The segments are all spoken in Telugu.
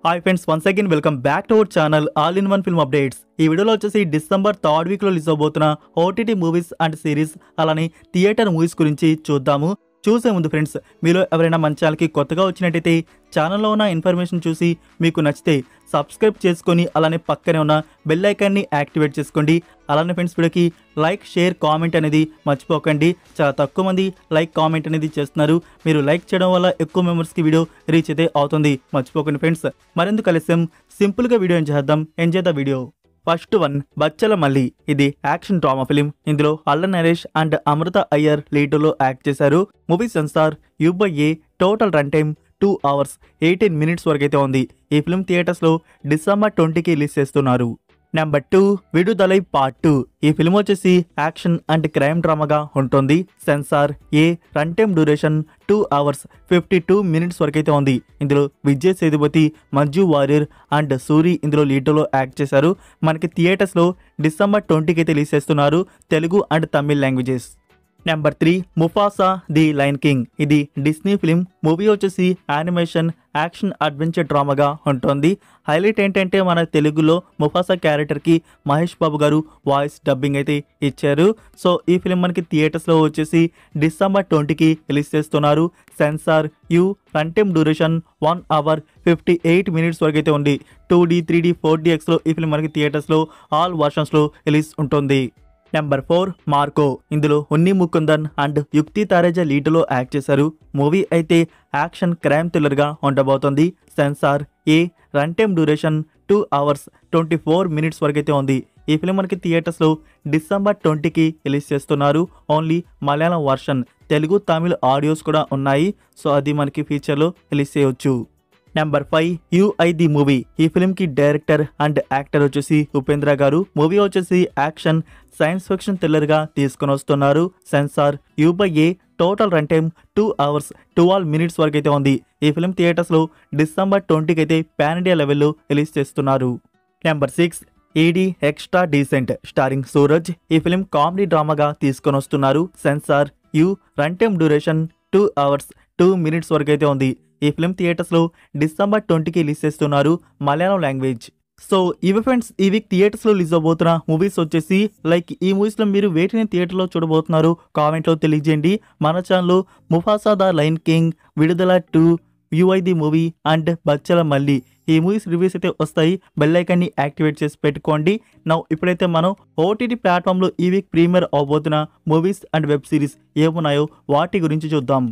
Hi friends, once again welcome back to our channel all in one film updates. ఈ వీడియోలో వచ్చేసి డిసెంబర్ 3rd వీక్ లో రిలీజ్ అవబోతున్న ఓటీటీ మూవీస్ అండ్ సిరీస్ అలానే థియేటర్ మూవీస్ గురించి చూద్దాము. చూసే ముందు ఫ్రెండ్స్, మీలో ఎవరైనా మన ఛానల్కి కొత్తగా వచ్చినట్టయితే ఛానల్లో ఉన్న ఇన్ఫర్మేషన్ చూసి మీకు నచ్చితే సబ్స్క్రైబ్ చేసుకొని అలానే పక్కనే ఉన్న బెల్ ఐకాన్ని యాక్టివేట్ చేసుకోండి. అలానే ఫ్రెండ్స్, వీడియోకి లైక్, షేర్, కామెంట్ అనేది మర్చిపోకండి. చాలా తక్కువ మంది లైక్, కామెంట్ అనేది చేస్తున్నారు. మీరు లైక్ చేయడం వల్ల ఎక్కువ మెంబర్స్కి వీడియో రీచ్ అయితే అవుతుంది. మర్చిపోకండి ఫ్రెండ్స్. మరెందుకు ఆలస్యం, సింపుల్గా video enjoy the video. First one, Bachhala Malli. ఇది యాక్షన్ డ్రామా ఫిలిం. ఇందులో అల్ల నరేష్ అండ్ అమృత అయ్యర్ లీడర్లో యాక్ట్ చేశారు. Movie censor UA. Total run time 2 hours 18 minutes వరకు అయితే ఉంది. ఈ ఫిల్మ్ థియేటర్స్లో డిసెంబర్ 20కి రిలీజ్ చేస్తున్నారు. నెంబర్ 2, విడుదలై పార్ట్ 2. ఈ ఫిల్మ్ వచ్చేసి యాక్షన్ అండ్ క్రైమ్ డ్రామాగా ఉంటుంది. Censor A. Run time duration 2 hours 52 minutes వరకు అయితే ఉంది. ఇందులో విజయ్ సేతుపతి, మంజు వారియర్ అండ్ సూరి ఇందులో లీడర్లో యాక్ట్ చేశారు. మనకి థియేటర్స్లో డిసెంబర్ 20కి అయితే రిలీజ్ చేస్తున్నారు, Telugu and Tamil languages. Number 3, Mufasa the lion king. ఇది డిస్నీ ఫిలిం. మూవీ వచ్చేసి యానిమేషన్, యాక్షన్, అడ్వెంచర్ డ్రామాగా ఉంటుంది. హైలైట్ ఏంటంటే మన తెలుగులో ముఫాసా క్యారెక్టర్కి మహేష్ బాబు గారు వాయిస్ డబ్బింగ్ అయితే ఇచ్చారు. సో ఈ ఫిలిం మనకి థియేటర్స్లో వచ్చేసి డిసెంబర్ 20కి రిలీజ్ చేస్తున్నారు. Censor U. Run time duration 1 hour 58 minutes వరకు అయితే ఉంది. 2D, 3D, 4DXలో ఈ ఫిలిం మనకి థియేటర్స్లో ఆల్ వర్షన్స్లో రిలీజ్ ఉంటుంది. నెంబర్ 4, మార్కో. ఇందులో ఉన్ని ముకుందన్ అండ్ యుక్తి తారేజా లీడ్లో యాక్ట్ చేశారు. మూవీ అయితే యాక్షన్ క్రైమ్ థ్రిల్లర్గా ఉండబోతోంది. Censor A. Run time duration 2 hours 24 minutes వరకు అయితే ఉంది. ఈ ఫిలిం మనకి థియేటర్స్లో డిసెంబర్ 20కి రిలీజ్ చేస్తున్నారు. Only Malayalam version, Telugu, Tamil audios కూడా ఉన్నాయి. సో అది మనకి ఫ్యూచర్లో రిలీజ్ చేయవచ్చు. Number 5, UI the movie. ఈ ఫిల్మ్కి డైరెక్టర్ అండ్ యాక్టర్ వచ్చేసి ఉపేంద్ర గారు. మూవీ వచ్చేసి యాక్షన్, సైన్స్ ఫిక్షన్ థ్రిల్లర్గా తీసుకొని వస్తున్నారు. Censor UA. Total run time 2 hours 12 minutes వరకు అయితే ఉంది. ఈ ఫిల్మ్ థియేటర్స్లో డిసెంబర్ 20కి అయితే పాన్ ఇండియా లెవెల్లో రిలీజ్ చేస్తున్నారు. Number 6, ED extra decent starring Suraj. ఈ ఫిల్మ్ కామెడీ డ్రామాగా తీసుకొని వస్తున్నారు. Censor U. Run time duration 2 hours 2 minutes వరకు అయితే ఉంది. ఈ ఫిల్మ్ థియేటర్స్లో డిసెంబర్ 20కి రిలీజ్ చేస్తున్నారు, మలయాళం లాంగ్వేజ్. సో ఇవి ఫ్రెండ్స్, ఈ వీక్ థియేటర్స్లో రిలీజ్ అవబోతున్న మూవీస్ వచ్చేసి. లైక్ ఈ మూవీస్లో మీరు వేటిని థియేటర్లో చూడబోతున్నారు కామెంట్లో తెలియజేయండి. మన ఛానల్లో ముఫాసా ద లయన్ కింగ్, విడుదల 2, UI ది మూవీ అండ్ బచ్చల మల్లి ఈ మూవీస్ రివ్యూస్ అయితే వస్తాయి. బెల్ ఐకాన్ని యాక్టివేట్ చేసి పెట్టుకోండి. ఇప్పుడైతే మనం OTT ప్లాట్ఫామ్లో ఈ వీక్ ప్రీమియర్ అవబోతున్న మూవీస్ అండ్ వెబ్ సిరీస్ ఏమున్నాయో వాటి గురించి చూద్దాం.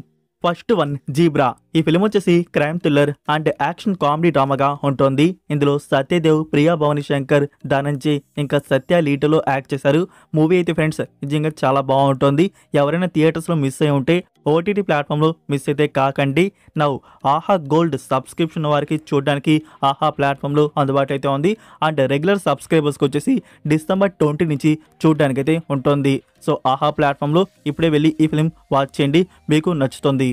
First one, Zebra. ఈ ఫిలిం వచ్చేసి crime thriller and action comedy డ్రామాగా ఉంటుంది. ఇందులో సత్యదేవ్, ప్రియా భవాని శంకర్, ధనంజయ్ ఇంకా సత్య లీటర్లో యాక్ట్ చేశారు. మూవీ అయితే ఫ్రెండ్స్ నిజంగా చాలా బాగుంటుంది. ఎవరైనా థియేటర్స్లో మిస్ అయి ఉంటే OTT ప్లాట్ఫామ్లో మిస్ అయితే కాకండి. ఆహా గోల్డ్ సబ్స్క్రిప్షన్ వారికి చూడడానికి ఆహా ప్లాట్ఫామ్లో అందుబాటులో అయితే ఉంది. అండ్ రెగ్యులర్ సబ్స్క్రైబర్స్కి వచ్చేసి డిసెంబర్ 20 నుంచి చూడడానికి అయితే ఉంటుంది. సో ఆహా ప్లాట్ఫామ్లో ఇప్పుడే వెళ్ళి ఈ ఫిలిం వాచ్ చేయండి, మీకు నచ్చుతుంది.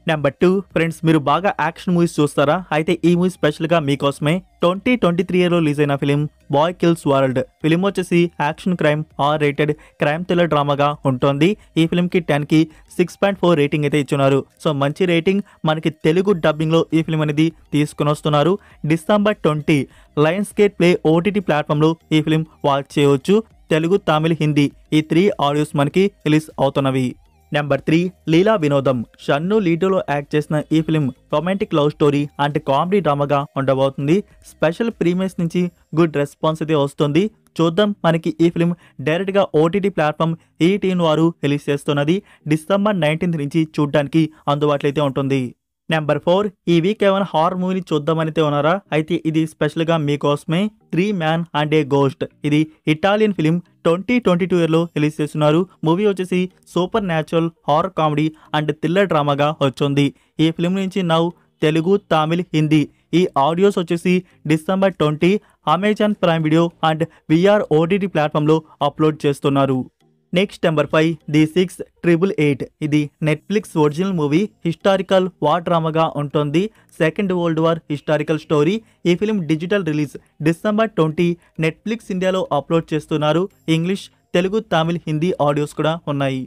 నెంబర్ 2, ఫ్రెండ్స్ మీరు బాగా యాక్షన్ మూవీస్ చూస్తారా? అయితే ఈ మూవీ స్పెషల్గా మీకోసమే. 2023లో రిలీజ్ అయిన film boy kills world. Film వచ్చేసి action crime R-rated crime thriller డ్రామాగా ఉంటుంది. ఈ ఫిలింకి 10కి 6.4 రేటింగ్ అయితే ఇచ్చున్నారు. సో మంచి రేటింగ్. మనకి తెలుగు డబ్బింగ్లో ఈ ఫిలిం అనేది తీసుకుని వస్తున్నారు. December 20 Lions gate play OTT ప్లాట్ఫామ్లో ఈ ఫిలిం వాచ్ చేయవచ్చు. తెలుగు, తమిళ్, హిందీ ఈ 3 ఆడియోస్ మనకి రిలీజ్ అవుతున్నవి. నెంబర్ 3, లీలా వినోదం. షన్ను లీడర్లో యాక్ట్ చేసిన ఈ film romantic love story and comedy డ్రామాగా ఉండబోతుంది. స్పెషల్ ప్రీమియర్స్ నుంచి గుడ్ రెస్పాన్స్ అయితే వస్తుంది. చూద్దాం. మనకి ఈ ఫిలిం డైరెక్ట్గా OTT ప్లాట్ఫామ్ E18 వారు రిలీజ్ చేస్తున్నది. డిసెంబర్ 19 నుంచి చూడడానికి అందుబాటులో అయితే ఉంటుంది. నెంబర్ 4, ఈ వీక్ ఏమైనా హారర్ మూవీని చూద్దామనితే ఉన్నారా? అయితే ఇది స్పెషల్గా మీకోసమే. 3 Man and a Ghost. ఇది ఇటాలియన్ ఫిలిం. 2022లో రిలీజ్ చేస్తున్నారు. మూవీ వచ్చేసి supernatural horror comedy and thriller డ్రామాగా వచ్చింది. ఈ ఫిలిం నుంచి తెలుగు, తమిళ్, హిందీ ఈ ఆడియోస్ వచ్చేసి December 20 Amazon Prime Video and VR OTT ప్లాట్ఫామ్లో అప్లోడ్ చేస్తున్నారు. Next number 5, the 688. ఇది Netflix original movie. Historical war డ్రామాగా ఉంటుంది. Second world war historical story. ఈ film digital release December 20 Netflix ఇండియాలో అప్లోడ్ చేస్తున్నారు. ఇంగ్లీష్, తెలుగు, తమిళ్, హిందీ ఆడియోస్ కూడా ఉన్నాయి.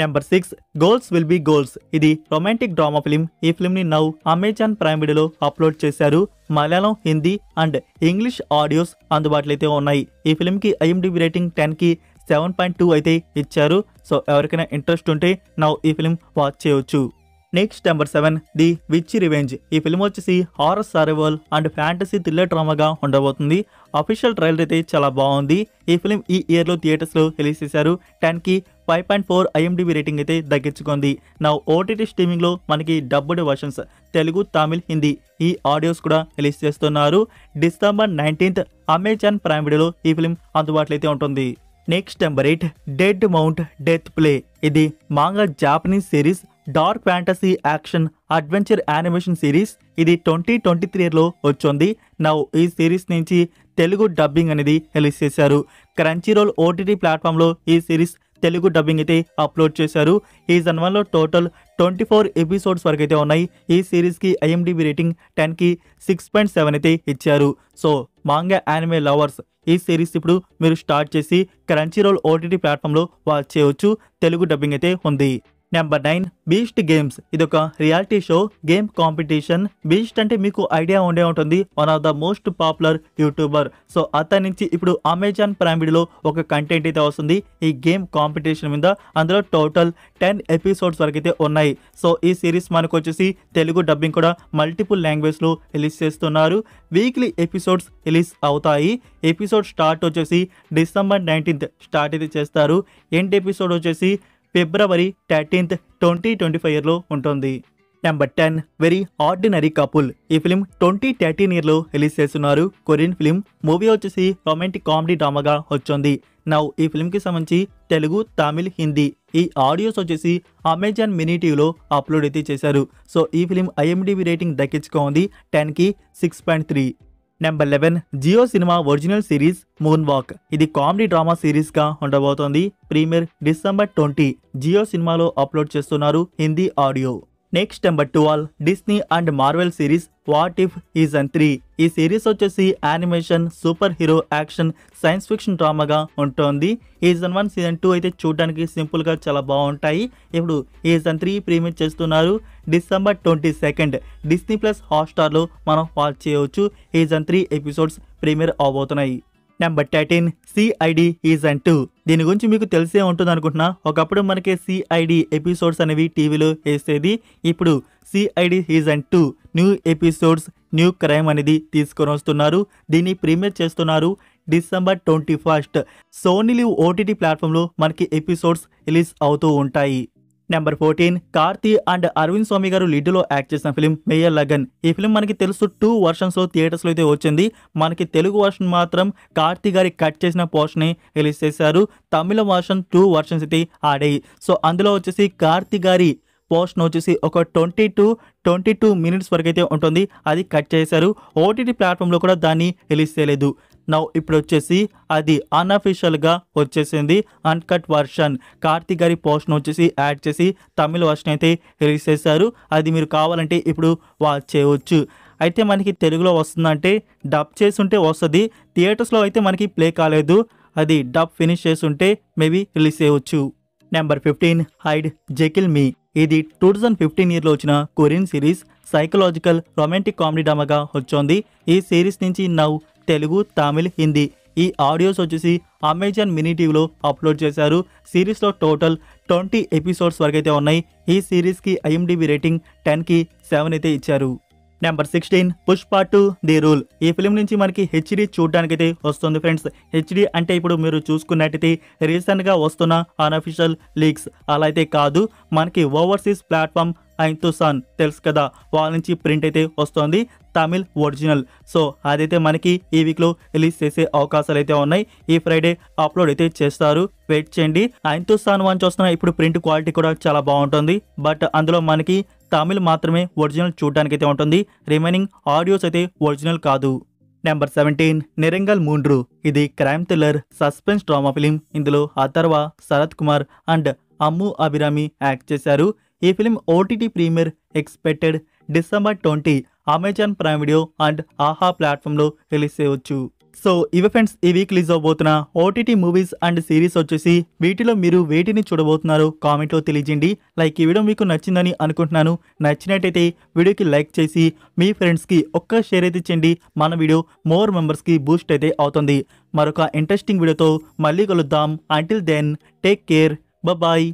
Number 6 goals will be goals. ఇది రొమాంటిక్ డ్రామా ఫిలిం. ఈ ఫిలిం ని నౌ అమెజాన్ ప్రైమ్ వీడియోలో అప్లోడ్ చేశారు. Malayalam, Hindi and English audios అందుబాటులో అయితే ఉన్నాయి. ఈ ఫిలిం కి IMDb రేటింగ్ 10కి 7.2 అయితే ఇచ్చారు. సో ఎవరికైనా ఇంట్రెస్ట్ ఉంటే నౌ ఈ ఫిలిం వాచ్ చేయొచ్చు. Next number 7 the witch revenge. ఈ ఫిల్మ్ వచ్చేసి horror survival and fantasy thriller డ్రామాగా ఉండబోతుంది. అఫీషియల్ ట్రైలర్ అయితే చాలా బాగుంది. ఈ ఫిల్మ్ ఈ ఇయర్లో థియేటర్స్లో రిలీజ్ చేశారు. 10కి 5.4 IMDb రేటింగ్ అయితే దక్కించుకుంది. నా OTT స్ట్రీమింగ్లో మనకి డబ్బుడ్ వర్షన్స్ తెలుగు, తమిళ్, హిందీ ఈ ఆడియోస్ కూడా రిలీజ్ చేస్తున్నారు. డిసెంబర్ 19th అమెజాన్ ప్రైమ్ వీడియోలో ఈ ఫిల్మ్ అందుబాటులో అయితే ఉంటుంది. Next number 8 dead mount death play. ఇది manga Japanese series, dark fantasy action adventure animation series. ఇది 2023లో వచ్చింది. నౌ ఈ సిరీస్ నుంచి తెలుగు డబ్బింగ్ అనేది రిలీజ్ చేశారు. క్రంచీరోల్ OTT ప్లాట్ఫామ్లో ఈ సిరీస్ తెలుగు డబ్బింగ్ అయితే అప్లోడ్ చేశారు. సీజన్ 1లో టోటల్ 24 ఎపిసోడ్స్ వరకు అయితే ఉన్నాయి. ఈ సిరీస్కి IMDb రేటింగ్ 10కి 6.7 అయితే ఇచ్చారు. సో మాంగా యానిమే లవర్స్ ఈ సిరీస్ ఇప్పుడు మీరు స్టార్ట్ చేసి క్రంచీరోల్ OTT ప్లాట్ఫామ్లో వాచ్ చేయవచ్చు. తెలుగు డబ్బింగ్ అయితే ఉంది. Number 9 beast games. ఇదొక reality show, game competition. Beast అంటే మీకు ఐడియా ఉండే ఉంటుంది, one of the most popular YouTuber. So అతని నుంచి ఇప్పుడు అమెజాన్ ప్రైమ్ వీడియోలో ఒక కంటెంట్ అయితే వస్తుంది ఈ గేమ్ కాంపిటీషన్ మీద. అందులో టోటల్ 10 ఎపిసోడ్స్ వరకు అయితే ఉన్నాయి. సో ఈ సిరీస్ మనకు వచ్చేసి తెలుగు డబ్బింగ్ కూడా మల్టిపుల్ లాంగ్వేజ్లో రిలీజ్ చేస్తున్నారు. వీక్లీ ఎపిసోడ్స్ రిలీజ్ అవుతాయి. ఎపిసోడ్ స్టార్ట్ వచ్చేసి డిసెంబర్ 19th స్టార్ట్ అయితే చేస్తారు. ఎండ్ ఎపిసోడ్ వచ్చేసి ఫిబ్రవరి 13th 2025లో ఉంటుంది. Number 10 very ordinary couple. ఈ ఫిలిం 2013లో రిలీజ్ చేస్తున్నారు. Korean film. మూవీ వచ్చేసి రొమాంటిక్ కామెడీ డ్రామాగా వచ్చింది. నౌ ఈ ఫిలింకి సంబంధించి తెలుగు, తమిళ్, హిందీ ఈ ఆడియోస్ వచ్చేసి అమెజాన్ మినీ టీవీలో అప్లోడ్ అయితే చేశారు. సో ఈ ఫిలిం IMDb రేటింగ్ దక్కించుకుంది 10కి 6.3. Number 11 Jio cinema original series moon walk. ఇది కామెడీ డ్రామా సిరీస్గా ఉండబోతోంది. ప్రీమియర్ డిసెంబర్ 20 జియో సినిమాలో అప్లోడ్ చేస్తున్నారు Hindi audio. Next number 12 Disney and Marvel series what if season 3. ఈ సిరీస్ వచ్చేసి animation, super hero, action, science fiction డ్రామాగా ఉంటుంది. సీజన్ 1, సీజన్ 2 అయితే చూడడానికి సింపుల్గా చాలా బాగుంటాయి. ఇప్పుడు సీజన్ 3 ప్రీమియర్ చేస్తున్నారు. డిసెంబర్ 22 డిస్నీ ప్లస్ హాట్స్టార్లో మనం వాచ్ చేయవచ్చు. సీజన్ 3 ఎపిసోడ్స్ ప్రీమియర్ అవబోతున్నాయి. Number 13 CID season 2. దీని గురించి మీకు తెలిసే ఉంటుంది అనుకుంటున్నా. ఒకప్పుడు మనకి CID ఎపిసోడ్స్ అనేవి టీవీలో వేసేది. ఇప్పుడు CID season 2 new episodes, new crime అనేది తీసుకొని వస్తున్నారు. దీన్ని ప్రీమియర్ చేస్తున్నారు డిసెంబర్ 21. సోనీ లివ్ OTT ప్లాట్ఫామ్లో మనకి ఎపిసోడ్స్ రిలీజ్ అవుతూ ఉంటాయి. నెంబర్ 14 కార్తీ అండ్ అరవింద్ స్వామి గారు లీడ్లో యాక్ట్ చేసిన ఫిలిం మేయర్ లగన్. ఈ ఫిలిం మనకి తెలుసు 2 వర్షన్స్లో థియేటర్స్లో అయితే వచ్చింది. మనకి తెలుగు వర్షన్ మాత్రం కార్తీ గారి కట్ చేసిన పోర్షన్ని రిలీజ్ చేశారు. తమిళ వర్షన్ 2 వర్షన్స్ అయితే ఆడాయి. సో అందులో వచ్చేసి కార్తీ గారి పోర్షన్ వచ్చేసి ఒక 22 మినిట్స్ వరకు అయితే ఉంటుంది. అది కట్ చేశారు. OTT ప్లాట్ఫామ్లో కూడా దాన్ని రిలీజ్ చేయలేదు. నౌ ఇప్పుడు వచ్చేసి అది అన్అఫీషియల్గా వచ్చేసింది. అన్కట్ వర్షన్ కార్తీక్ గారి పోర్షన్ వచ్చేసి యాడ్ చేసి తమిళ వర్షన్ అయితే రిలీజ్ చేశారు. అది మీరు కావాలంటే ఇప్పుడు వాచ్ చేయవచ్చు. అయితే మనకి తెలుగులో వస్తుందంటే డబ్ చేసి ఉంటే వస్తుంది. థియేటర్స్లో అయితే మనకి ప్లే కాలేదు. అది డబ్ ఫినిష్ చేసి ఉంటే మేబీ రిలీజ్ చేయవచ్చు. Number 15 Hyde Jekyll me. ఇది 2015 ఇయర్లో వచ్చిన Korean series, psychological romantic comedy డ్రామాగా వచ్చింది. ఈ సిరీస్ నుంచి నౌ తెలుగు, తమిళ్, హిందీ ఈ ఆడియోస్ వచ్చేసి అమెజాన్ మినీ టీవీలో అప్లోడ్ చేశారు. సిరీస్లో టోటల్ 20 ఎపిసోడ్స్ వరకు అయితే ఉన్నాయి. ఈ సిరీస్కి IMDb రేటింగ్ 10కి 7 అయితే ఇచ్చారు. Number 16 Pushpa 2 the rule. ఈ ఫిలిం నుంచి మనకి HD చూడడానికైతే వస్తుంది ఫ్రెండ్స్. HD అంటే ఇప్పుడు మీరు చూసుకున్నట్టయితే రీసెంట్గా వస్తున్న అన్అఫీషియల్ లీక్స్ అలా అయితే కాదు. మనకి ఓవర్సీస్ ప్లాట్ఫామ్ ఐంతుసాన్ తెలుసు కదా, వాళ్ళ నుంచి ప్రింట్ అయితే వస్తుంది తమిళ్ ఒరిజినల్. సో అదైతే మనకి ఈ వీక్లో రిలీజ్ చేసే అవకాశాలు అయితే ఉన్నాయి. ఈ ఫ్రైడే అప్లోడ్ అయితే చేస్తారు. వెయిట్ చేయండి. ఐంతుసాన్ నుంచి వస్తున్న ఇప్పుడు ప్రింట్ క్వాలిటీ కూడా చాలా బాగుంటుంది. బట్ అందులో మనకి తమిళ్ మాత్రమే ఒరిజినల్ చూడడానికి అయితే ఉంటుంది. రిమైనింగ్ ఆడియోస్ అయితే ఒరిజినల్ కాదు. నెంబర్ 17 నిరంగల్ మూండ్రు. ఇది crime thriller suspense drama film. ఇందులో అథర్వ, శరత్ కుమార్ అండ్ అమ్ము అభిరామి యాక్ట్ చేశారు. ఈ film OTT premiere expected December 20 Amazon Prime Video and Aha ప్లాట్ఫామ్లో రిలీజ్ చేయవచ్చు. సో ఇవి ఫ్రెండ్స్ ఈ వీక్ రిలీజ్ అవబోతున్న ఓటీటీ మూవీస్ అండ్ సిరీస్ వచ్చేసి వీటిలో మీరు వేటిని చూడబోతున్నారు కామెంట్లో తెలియజేయండి. లైక్ ఈ వీడియో మీకు నచ్చిందని అనుకుంటున్నాను. నచ్చినట్టయితే వీడియోకి లైక్ చేసి మీ ఫ్రెండ్స్కి ఒక్క షేర్ అయితే ఇచ్చేయండి. మన వీడియో మోర్ మెంబర్స్కి బూస్ట్ అయితే అవుతుంది. మరొక ఇంట్రెస్టింగ్ వీడియోతో మళ్ళీ కలుద్దాం. Until then take care, bye.